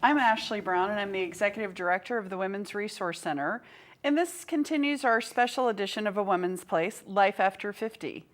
I'm Ashley Brown, and I'm the Executive Director of the Women's Resource Center, and this continues our special edition of A Woman's Place, Life After 50.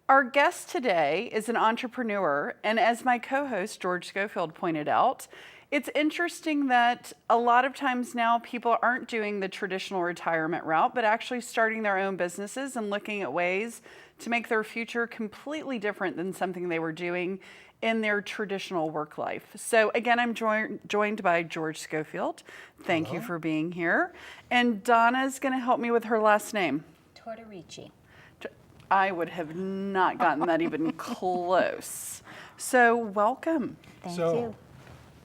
Our guest today is an entrepreneur, and as my co-host George Schofield pointed out, it's interesting that a lot of times now people aren't doing the traditional retirement route, but actually starting their own businesses and looking at ways to make their future completely different than something they were doing in their traditional work life. So again, I'm joined by George Schofield. Thank you for being here. And Donna is going to help me with her last name. Tortorice. I would have not gotten that even close. So welcome. Thank you.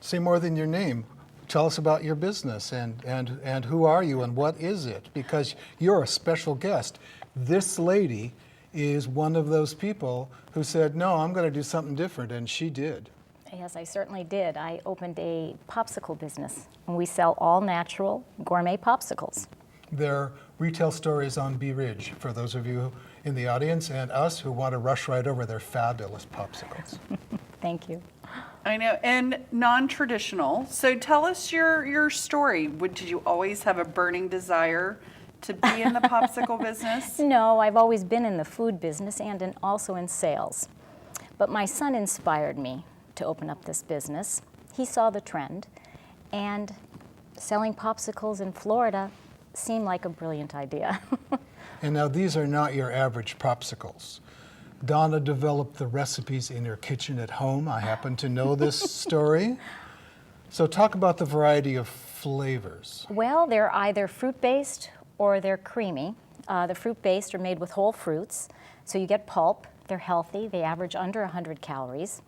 Say more than your name. Tell us about your business and who are you and what is it? Because you're a special guest. This lady is one of those people who said, no, I'm going to do something different, and she did. Yes, I certainly did. I opened a popsicle business, and we sell all natural gourmet popsicles. Their retail store is on Bee Ridge, for those of you in the audience and us who want to rush right over their fabulous popsicles. Thank you. I know, and non-traditional. So tell us your story. Did you always have a burning desire to be in the popsicle business? No, I've always been in the food business and also in sales. But my son inspired me to open up this business. He saw the trend, and selling popsicles in Florida seemed like a brilliant idea. And now these are not your average popsicles. Donna developed the recipes in her kitchen at home. I happen to know this story. So talk about the variety of flavors. Well, they're either fruit-based or they're creamy. The fruit-based are made with whole fruits, so you get pulp. They're healthy. They average under 100 calories.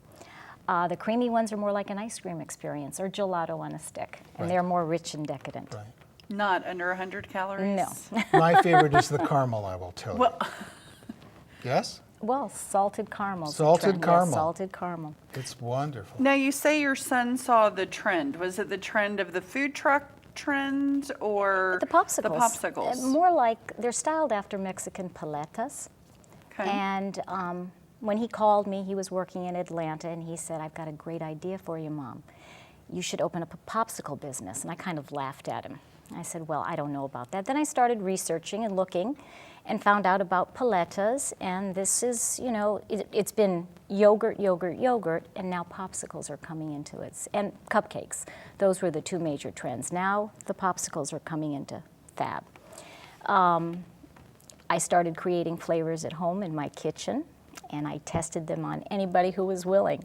The creamy ones are more like an ice cream experience or gelato on a stick, and they're more rich and decadent. Right. Not under 100 calories? No. My favorite is the caramel, I will tell you. Yes? Well, salted caramel. Salted caramel. Yes, salted caramel. It's wonderful. Now you say your son saw the trend. Was it the trend of the food truck trend or The popsicles. The popsicles. More like, they're styled after Mexican paletas. Okay. And when he called me, he was working in Atlanta, and he said, I've got a great idea for you, Mom. You should open up a popsicle business. And I kind of laughed at him. I said, well, I don't know about that. Then I started researching and looking and found out about paletas, and this is, you know, it's been yogurt, and now popsicles are coming into it, and cupcakes. Those were the two major trends. Now the popsicles are coming into fab. I started creating flavors at home in my kitchen, and I tested them on anybody who was willing.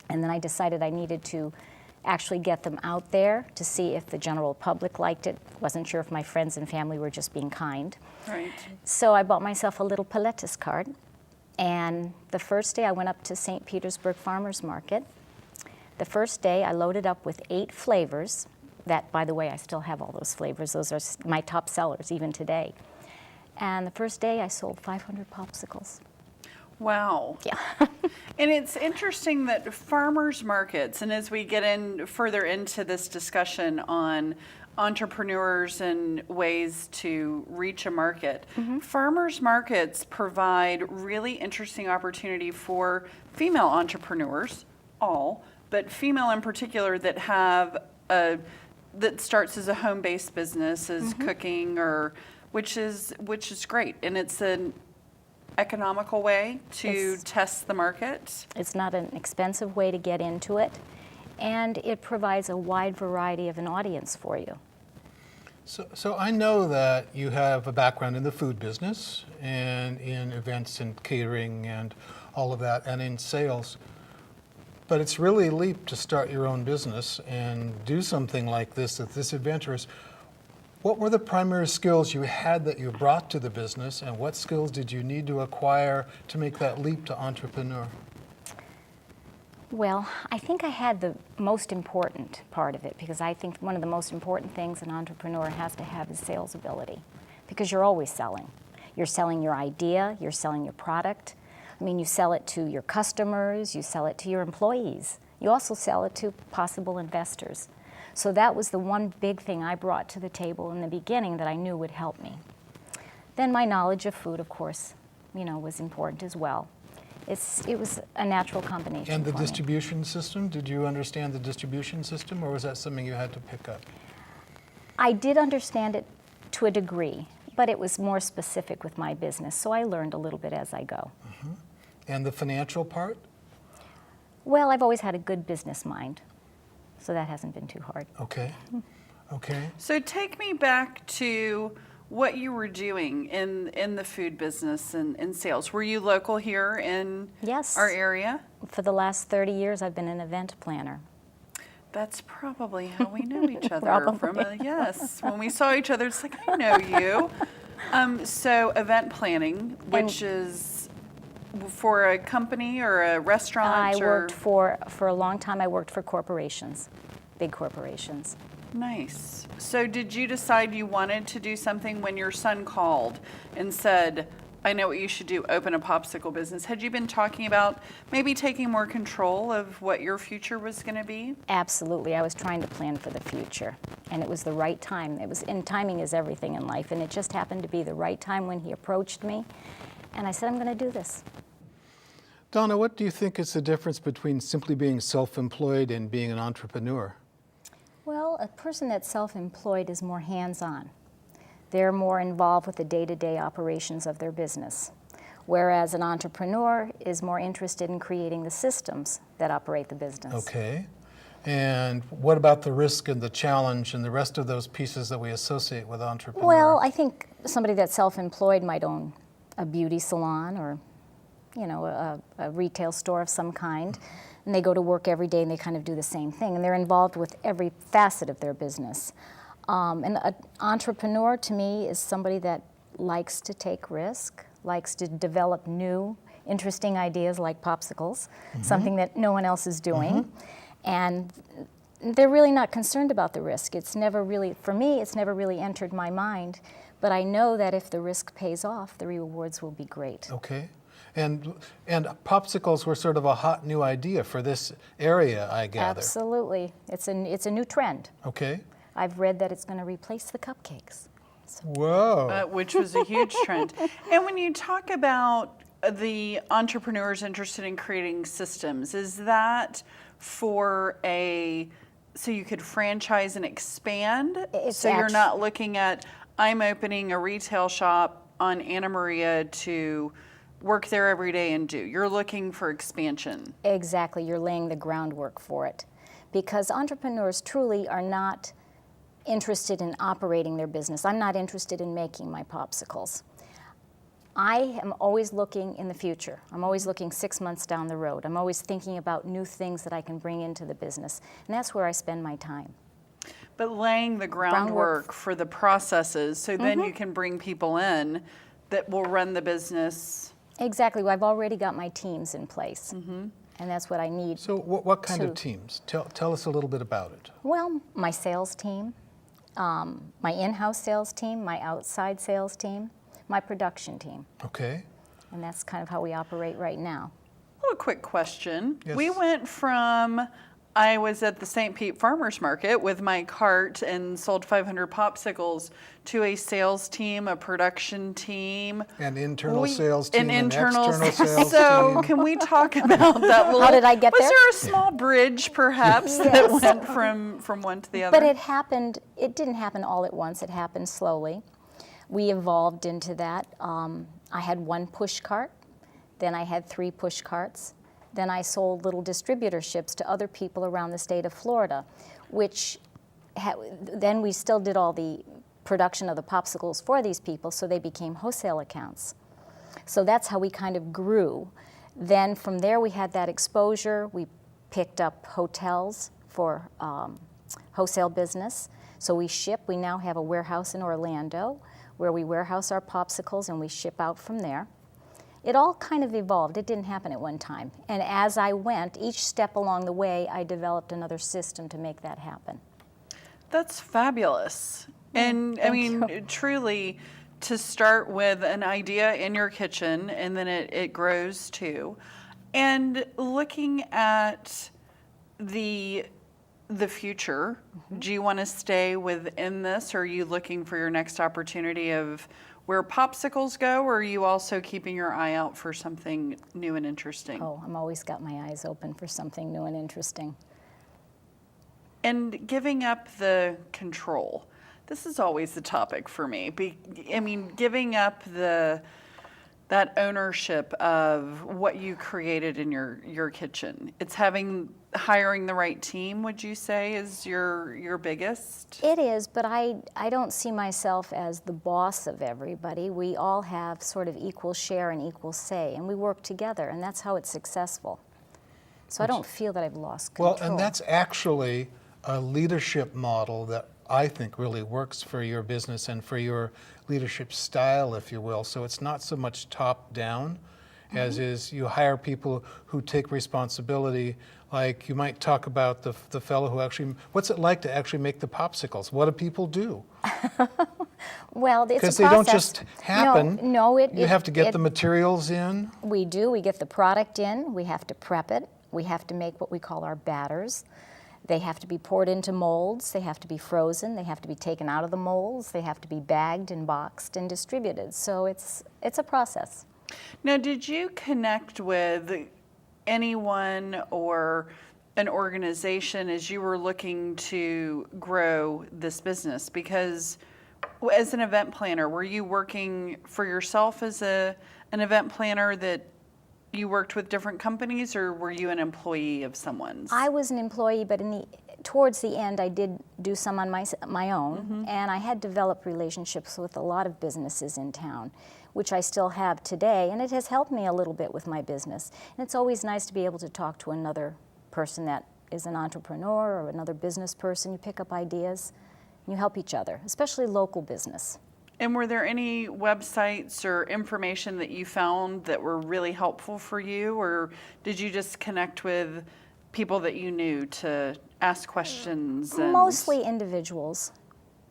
And then I decided I needed to actually get them out there to see if the general public liked it. Wasn't sure if my friends and family were just being kind. Right. So I bought myself a little paletas card, and the first day I went up to St. Petersburg Farmers Market. The first day I loaded up with 8 flavors. That, by the way, I still have all those flavors. Those are my top sellers even today. And the first day I sold 500 popsicles. Wow. Yeah. And it's interesting that farmers markets, and as we get in further into this discussion on entrepreneurs and ways to reach a market, farmers markets provide really interesting opportunity for female entrepreneurs, but female in particular that have that starts as a home-based business, as cooking, or which is great, and it's an economical way to test the market. It's not an expensive way to get into it, and it provides a wide variety of an audience for you. So I know that you have a background in the food business and in events and catering and all of that, and in sales. But it's really a leap to start your own business and do something like this that's this adventurous. What were the primary skills you had that you brought to the business, and what skills did you need to acquire to make that leap to entrepreneur? Well, I think I had the most important part of it, because I think one of the most important things an entrepreneur has to have is sales ability, because you're always selling. You're selling your idea, you're selling your product. I mean, you sell it to your customers, you sell it to your employees. You also sell it to possible investors. So that was the one big thing I brought to the table in the beginning that I knew would help me. Then my knowledge of food, of course, was important as well. It was a natural combination. And the for me. distribution system, did you understand the distribution system, or was that something you had to pick up? I did understand it to a degree, but it was more specific with my business, so I learned a little bit as I go. And the financial part? Well, I've always had a good business mind, so that hasn't been too hard. Okay. Okay. So take me back to what you were doing in the food business and in sales. Were you local here in Yes. our area? For the last 30 years, I've been an event planner. That's probably how we know each other. Probably. Yes, when we saw each other, it's like, I know you. So event planning, which is for a company or a restaurant? I worked for a long time, I worked for corporations, big corporations. Nice. So did you decide you wanted to do something when your son called and said, I know what you should do, open a popsicle business? Had you been talking about maybe taking more control of what your future was going to be? Absolutely. I was trying to plan for the future, and it was the right time. And timing is everything in life, and it just happened to be the right time when he approached me, and I said, I'm going to do this. Donna, what do you think is the difference between simply being self-employed and being an entrepreneur? Well, a person that's self-employed is more hands-on. They're more involved with the day-to-day operations of their business, whereas an entrepreneur is more interested in creating the systems that operate the business. Okay. And what about the risk and the challenge and the rest of those pieces that we associate with entrepreneur? Well, I think somebody that's self-employed might own a beauty salon or, a retail store of some kind. And they go to work every day and they kind of do the same thing. And they're involved with every facet of their business. And an entrepreneur, to me, is somebody that likes to take risk, likes to develop new, interesting ideas like popsicles, something that no one else is doing. And they're really not concerned about the risk. It's never really, for me, it's never really entered my mind. But I know that if the risk pays off, the rewards will be great. Okay. And popsicles were sort of a hot new idea for this area, I gather. Absolutely. It's a new trend. Okay. I've read that it's going to replace the cupcakes. Whoa. Which was a huge trend. And when you talk about the entrepreneurs interested in creating systems, is that so you could franchise and expand? You're not looking at, I'm opening a retail shop on Anna Maria to work there every day and do. You're looking for expansion. Exactly. You're laying the groundwork for it. Because entrepreneurs truly are not interested in operating their business. I'm not interested in making my popsicles. I am always looking in the future. I'm always looking 6 months down the road. I'm always thinking about new things that I can bring into the business. And that's where I spend my time. But laying the groundwork for the processes so then you can bring people in that will run the business. Exactly. Well, I've already got my teams in place. And that's what I need. So what kind of teams? Tell us a little bit about it. Well, my sales team, my in-house sales team, my outside sales team, my production team. Okay. And that's kind of how we operate right now. Well, a quick question. Yes. We went from, I was at the St. Pete Farmers Market with my cart and sold 500 popsicles, to a sales team, a production team. An internal sales team, an internal external sales So team. can we talk about that? How did I get was there? Was there a small bridge, perhaps, that went from one to the other? But it didn't happen all at once. It happened slowly. We evolved into that. I had one push cart, then I had 3 push carts. Then I sold little distributorships to other people around the state of Florida, which then we still did all the production of the popsicles for these people, so they became wholesale accounts. So that's how we kind of grew. Then from there we had that exposure. We picked up hotels for wholesale business. So we ship. We now have a warehouse in Orlando where we warehouse our popsicles and we ship out from there. It all kind of evolved. It didn't happen at one time. And as I went, each step along the way, I developed another system to make that happen. That's fabulous. And I mean, truly, to start with an idea in your kitchen and then it grows too. And looking at the future, do you want to stay within this, or are you looking for your next opportunity of where popsicles go, or are you also keeping your eye out for something new and interesting? Oh, I'm always got my eyes open for something new and interesting. And giving up the control. This is always the topic for me. I mean, giving up that ownership of what you created in your kitchen. It's hiring the right team, would you say, is your biggest? It is, but I don't see myself as the boss of everybody. We all have sort of equal share and equal say, and we work together, and that's how it's successful. So I don't feel that I've lost control. Well, and that's actually a leadership model that I think really works for your business and for your leadership style, if you will. So it's not so much top down as is you hire people who take responsibility. Like you might talk about the fellow who actually, what's it like to actually make the popsicles? What do people do? Well, it's a process. Because they don't just happen. No, you have to get the materials in. We do. We get the product in. We have to prep it. We have to make what we call our batters. They have to be poured into molds. They have to be frozen. They have to be taken out of the molds. They have to be bagged and boxed and distributed. So it's a process. Now, did you connect with anyone or an organization as you were looking to grow this business? Because as an event planner, were you working for yourself as an event planner that you worked with different companies, or were you an employee of someone's? I was an employee, but towards the end, I did do some on my own, and I had developed relationships with a lot of businesses in town, which I still have today, and it has helped me a little bit with my business. And it's always nice to be able to talk to another person that is an entrepreneur or another business person. You pick up ideas, and you help each other, especially local business. And were there any websites or information that you found that were really helpful for you, or did you just connect with people that you knew to ask questions? Mostly individuals.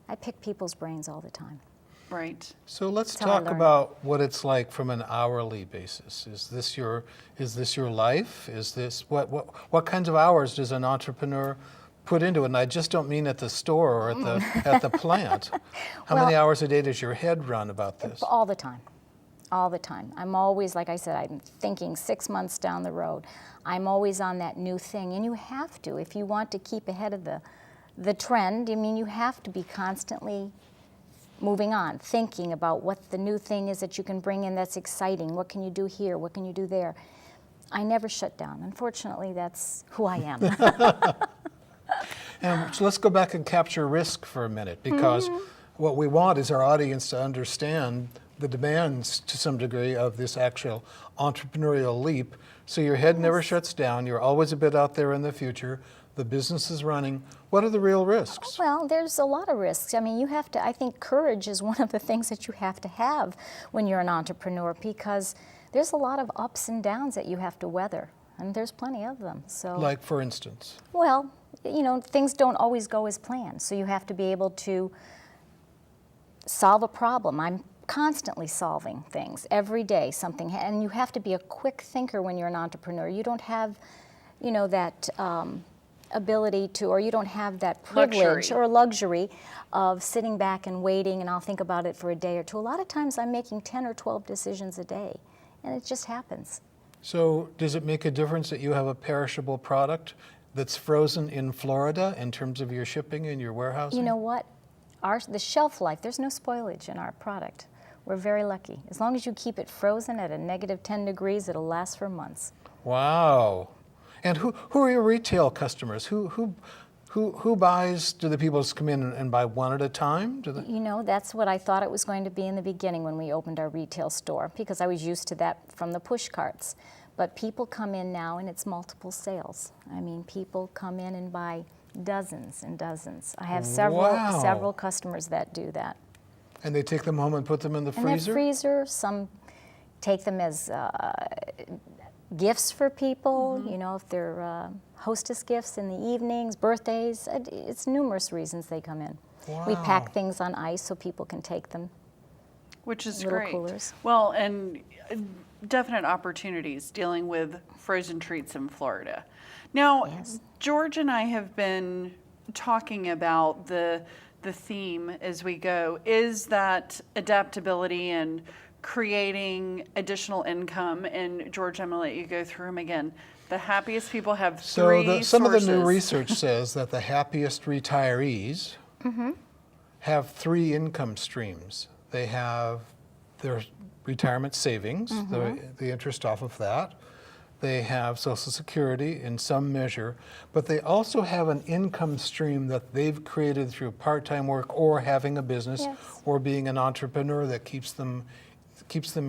I pick people's brains all the time. Right. So let's That's how I talk learn. about what it's like from an hourly basis. Is this your life? Is this what kinds of hours does an entrepreneur put into it? And I just don't mean at the store or at the plant. How many hours a day does your head run about this? All the time. All the time. I'm always, like I said, I'm thinking 6 months down the road. I'm always on that new thing. And you have to, if you want to keep ahead of the trend, I mean, you have to be constantly moving on, thinking about what the new thing is that you can bring in that's exciting. What can you do here? What can you do there? I never shut down. Unfortunately, that's who I am. And so let's go back and capture risk for a minute, because what we want is our audience to understand the demands to some degree of this actual entrepreneurial leap. So your head never shuts down. You're always a bit out there in the future. The business is running. What are the real risks? Well, there's a lot of risks. I mean, you have to, I think courage is one of the things that you have to have when you're an entrepreneur, because there's a lot of ups and downs that you have to weather, and there's plenty of them. So, Like, for instance? well, you know, things don't always go as planned, so you have to be able to solve a problem. I'm constantly solving things every day, something, and you have to be a quick thinker when you're an entrepreneur. You don't have, you know, that ability to, or you don't have that privilege or luxury of sitting back and waiting, and I'll think about it for a day or two. A lot of times I'm making 10 or 12 decisions a day, and it just happens. So does it make a difference that you have a perishable product that's frozen in Florida in terms of your shipping and your warehousing? You know what? The shelf life, there's no spoilage in our product. We're very lucky. As long as you keep it frozen at a negative 10 degrees, it'll last for months. Wow. And who are your retail customers? Who buys? Do the people just come in and buy one at a time? You know, that's what I thought it was going to be in the beginning when we opened our retail store, because I was used to that from the push carts. But people come in now and it's multiple sales. I mean, people come in and buy dozens and dozens. I have several customers that do that. And they take them home and put them in the freezer? In the freezer, some take them as gifts for people, you know, if they're hostess gifts in the evenings, birthdays. It's numerous reasons they come in. We pack things on ice so people can take them. Which is Little great. coolers. Well, and definite opportunities dealing with frozen treats in Florida. Now, Yes. George and I have been talking about the theme as we go is that adaptability and creating additional income. And George, I'm going to let you go through them again. The happiest people have three some of the new sources. research says that the happiest retirees have 3 income streams. They have their retirement savings, the interest off of that. They have Social Security in some measure, but they also have an income stream that they've created through part-time work or having a business Yes. or being an entrepreneur that keeps them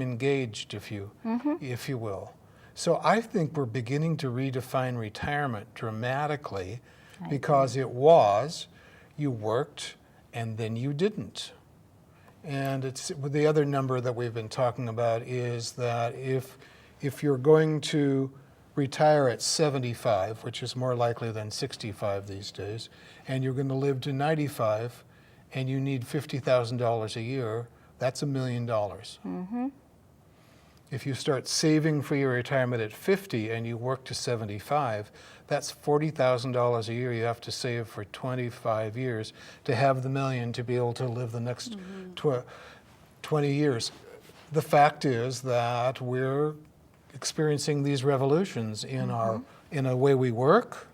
engaged, if you will. So I think we're beginning to redefine retirement dramatically because it was you worked and then you didn't. And it's the other number that we've been talking about is that if you're going to retire at 75, which is more likely than 65 these days, and you're going to live to 95 and you need $50,000 a year, that's $1 million. If you start saving for your retirement at 50 and you work to 75, that's $40,000 a year you have to save for 25 years to have the $1 million to be able to live the next 20 years. The fact is that we're experiencing these revolutions in in a way we work,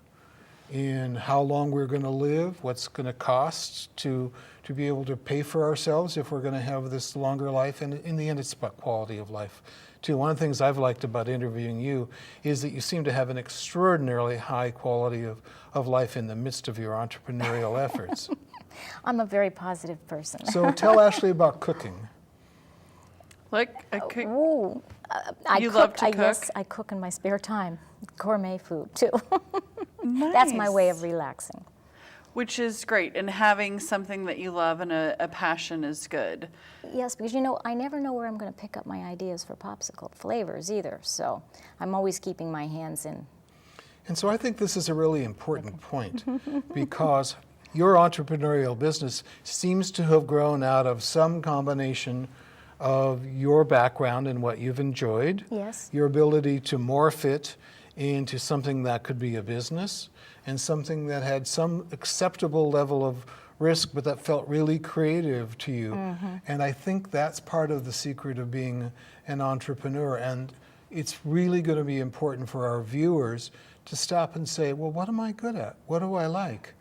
in how long we're going to live, what's going to cost to be able to pay for ourselves if we're going to have this longer life. And in the end, it's about quality of life, too. One of the things I've liked about interviewing you is that you seem to have an extraordinarily high quality of life in the midst of your entrepreneurial efforts. I'm a very positive person. So tell Ashley about cooking. Like a cook. Ooh, You love to Yes, cook? I cook in my spare time. Gourmet food, too. Nice. That's my way of relaxing. Which is great. And having something that you love and a passion is good. Yes, because you know, I never know where I'm going to pick up my ideas for popsicle flavors either. So I'm always keeping my hands in. And so I think this is a really important point because your entrepreneurial business seems to have grown out of some combination of your background and what you've enjoyed, Yes. your ability to morph it into something that could be a business and something that had some acceptable level of risk, but that felt really creative to you. And I think that's part of the secret of being an entrepreneur. And it's really going to be important for our viewers to stop and say, well, what am I good at? What do I like?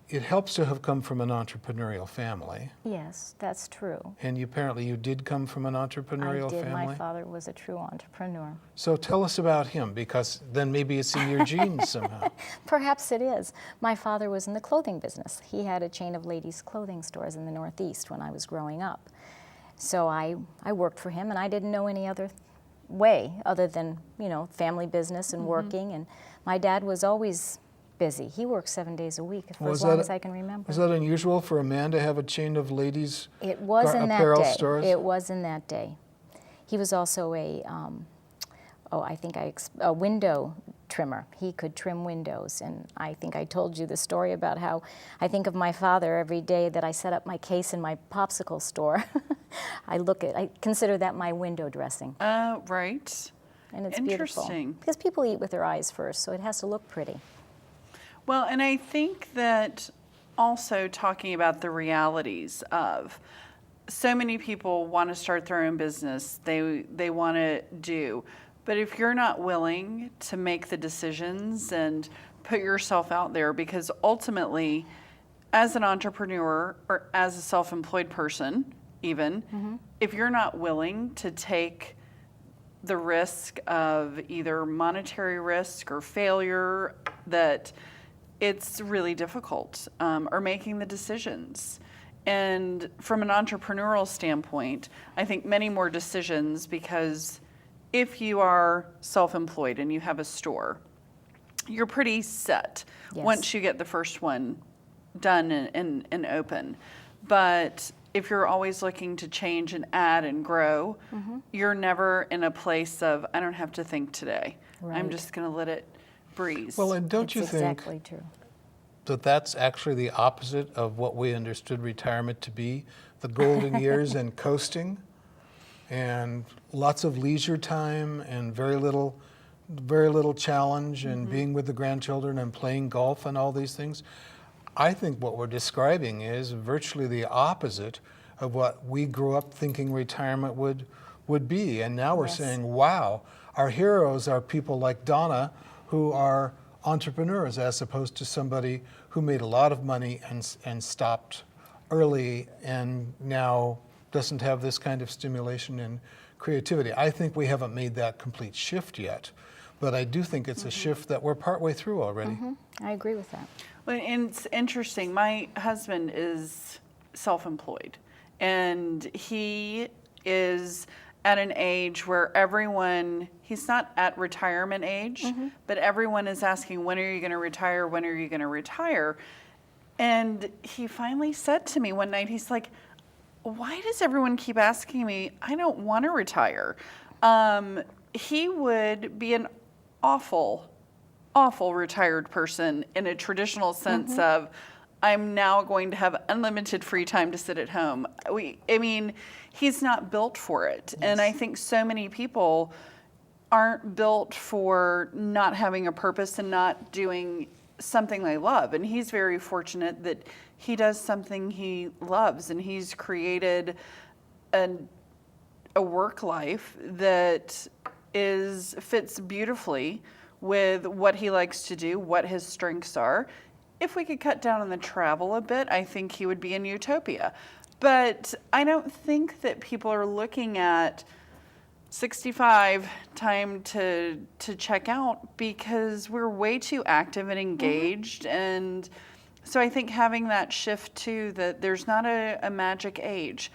It helps to have come from an entrepreneurial family. Yes, that's true. And apparently you did come from an entrepreneurial I did. family. My father was a true entrepreneur. So tell us about him, because then maybe it's in your genes somehow. Perhaps it is. My father was in the clothing business. He had a chain of ladies' clothing stores in the Northeast when I was growing up. So I worked for him, and I didn't know any other way other than, you know, family business and working. And my dad was always busy. He worked 7 days a week for as long as I can remember. Was that unusual for a man to have a chain of ladies' It was in that apparel day. stores? It was in that day. He was also a window trimmer. He could trim windows, and I think I told you the story about how I think of my father every day that I set up my case in my popsicle store. I consider that my window dressing, Right. and it's beautiful. Interesting. Because people eat with their eyes first, so it has to look pretty. Well, and I think that also talking about the realities of so many people want to start their own business, they want to do, but if you're not willing to make the decisions and put yourself out there, because ultimately, as an entrepreneur or as a self-employed person, even, if you're not willing to take the risk of either monetary risk or failure, that it's really difficult, or making the decisions. And from an entrepreneurial standpoint, I think many more decisions, because if you are self-employed and you have a store, you're pretty set Yes. once you get the first one done and open. But if you're always looking to change and add and grow, you're never in a place of, I don't have to think today. I'm Right. just going to let it breeze. Well, and don't It's you think exactly true. that that's actually the opposite of what we understood retirement to be? The golden years and coasting, and lots of leisure time, and very little challenge, and being with the grandchildren and playing golf and all these things. I think what we're describing is virtually the opposite of what we grew up thinking retirement would be. And now we're Yes. saying, wow, our heroes are people like Donna, who are entrepreneurs, as opposed to somebody who made a lot of money and stopped early and now doesn't have this kind of stimulation and creativity. I think we haven't made that complete shift yet, but I do think it's a shift that we're partway through already. I agree with that. Well, and it's interesting. My husband is self-employed, and he is at an age where everyone, he's not at retirement age, but everyone is asking, when are you going to retire? When are you going to retire? And he finally said to me one night, he's like, why does everyone keep asking me? I don't want to retire. He would be an awful retired person in a traditional sense of, I'm now going to have unlimited free time to sit at home. I mean, he's not built for it. And I think so many people aren't built for not having a purpose and not doing something they love. And he's very fortunate that he does something he loves, and he's created a work life that fits beautifully with what he likes to do, what his strengths are. If we could cut down on the travel a bit, I think he would be in utopia. But I don't think that people are looking at 65 time to check out, because we're way too active and engaged. And so I think having that shift too, that there's not a magic age,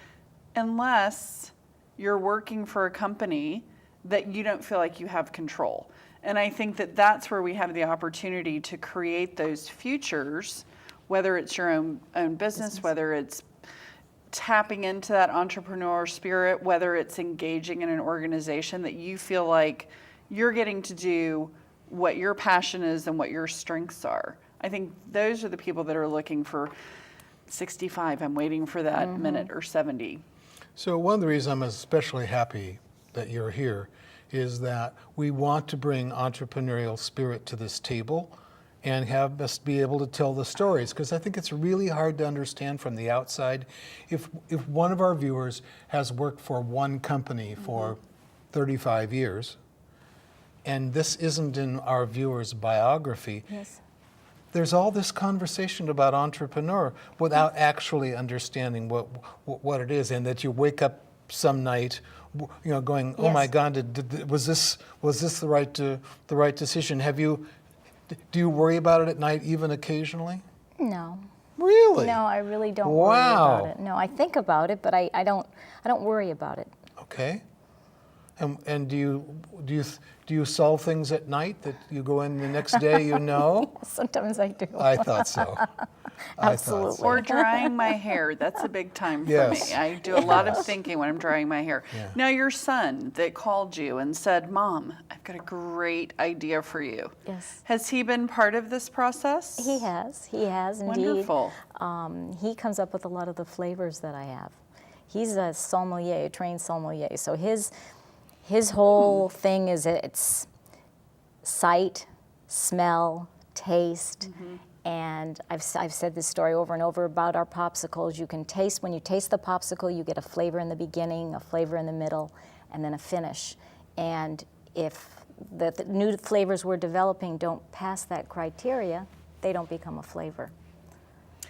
unless you're working for a company that you don't feel like you have control. And I think that that's where we have the opportunity to create those futures, whether it's your own business, whether it's tapping into that entrepreneur spirit, whether it's engaging in an organization that you feel like you're getting to do what your passion is and what your strengths are. I think those are the people that are looking for 65. I'm waiting for that minute, or 70. So one of the reasons I'm especially happy that you're here is that we want to bring entrepreneurial spirit to this table and have us be able to tell the stories, because I think it's really hard to understand from the outside. If one of our viewers has worked for one company for 35 years, and this isn't in our viewer's biography, Yes. there's all this conversation about entrepreneur without actually understanding what it is, and that you wake up some night, going, "Oh my Yes. God, was this the right decision?" Do you worry about it at night, even occasionally? No. Really? No, I really don't worry Wow. about it. No, I think about it, but I don't worry about it. Okay. And do you solve things at night that you go in the next day? Sometimes I do. I thought so. Absolutely. Or drying my hair. That's a big time for Yes. me. I do a lot of thinking when I'm drying my hair. Yeah. Now, your son that called you and said, "Mom, I've got a great idea for you." Yes. Has he been part of this process? He has indeed. Wonderful. He comes up with a lot of the flavors that I have. He's a sommelier, a trained sommelier. So his whole thing is it's sight, smell, taste. And I've said this story over and over about our popsicles. You can taste, when you taste the popsicle, you get a flavor in the beginning, a flavor in the middle, and then a finish. And if the new flavors we're developing don't pass that criteria, they don't become a flavor.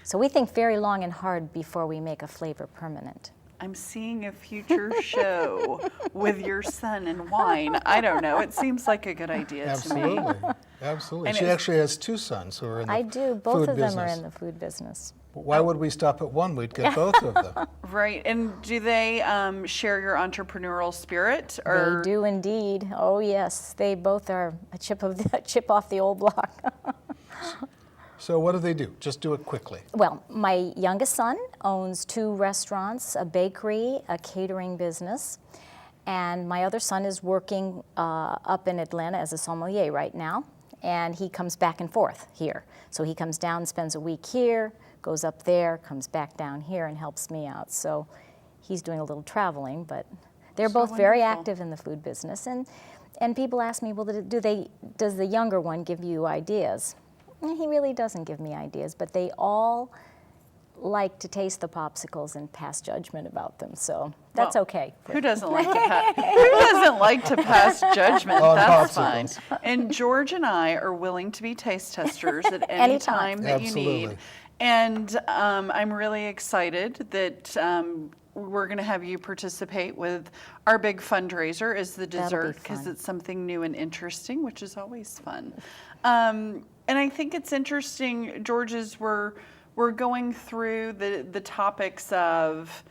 So we think very long and hard before we make a flavor permanent. I'm seeing a future show with your son and wine. I don't know. It seems like a good idea to me. Absolutely. Absolutely. And She it's- actually has two sons who are in the I do. food Both of them are business. in the food business. Why would we stop at one? We'd get both of them. Right. And do they share your entrepreneurial spirit? Or They do indeed. Oh yes, they both are a chip off the old block. So what do they do? Just do it quickly. Well, my youngest son owns 2 restaurants, a bakery, a catering business, and my other son is working up in Atlanta as a sommelier right now, and he comes back and forth here. So he comes down, spends a week here, goes up there, comes back down here and helps me out. So he's doing a little traveling, but they're So both very wonderful. active in the food business. And people ask me, well, does the younger one give you ideas? He really doesn't give me ideas, but they all like to taste the popsicles and pass judgment about them, so that's Well, okay. Who doesn't like to pass judgment? On That's popsicles. fine. And George and I are willing to be taste testers at any Anytime. time that you need. Absolutely. And I'm really excited that we're going to have you participate with our big fundraiser as the That'll be dessert, because fun. it's something new and interesting, which is always fun. And I think it's interesting, George, as we're going through the topics of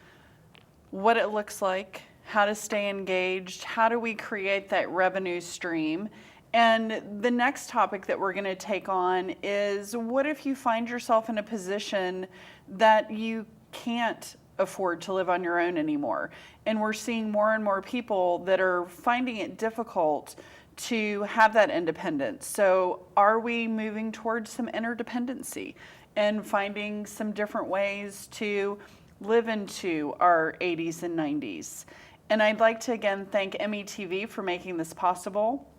what it looks like, how to stay engaged, how do we create that revenue stream. And the next topic that we're going to take on is, what if you find yourself in a position that you can't afford to live on your own anymore? And we're seeing more and more people that are finding it difficult to have that independence. So are we moving towards some interdependency and finding some different ways to live into our 80s and 90s? And I'd like to again thank METV for making this possible.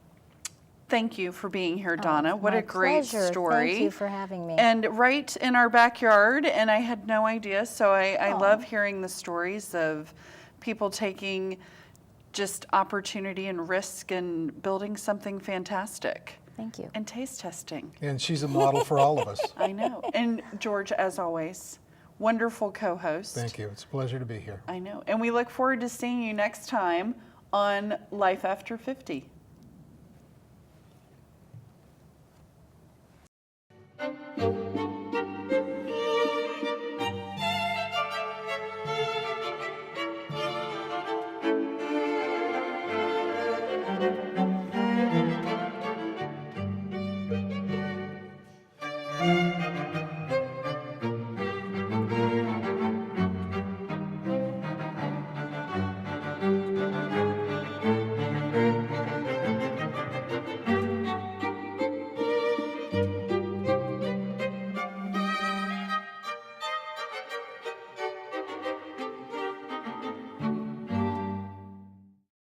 Thank you for being here, Donna. What My a great pleasure. story. Thank you for having me. And right in our backyard, and I had no idea, so I love hearing the stories of people taking just opportunity and risk and building something fantastic. Thank you. And taste testing. And she's a model for all of us. I know. And George, as always, wonderful co-host. Thank you. It's a pleasure to be here. I know. And we look forward to seeing you next time on Life After 50.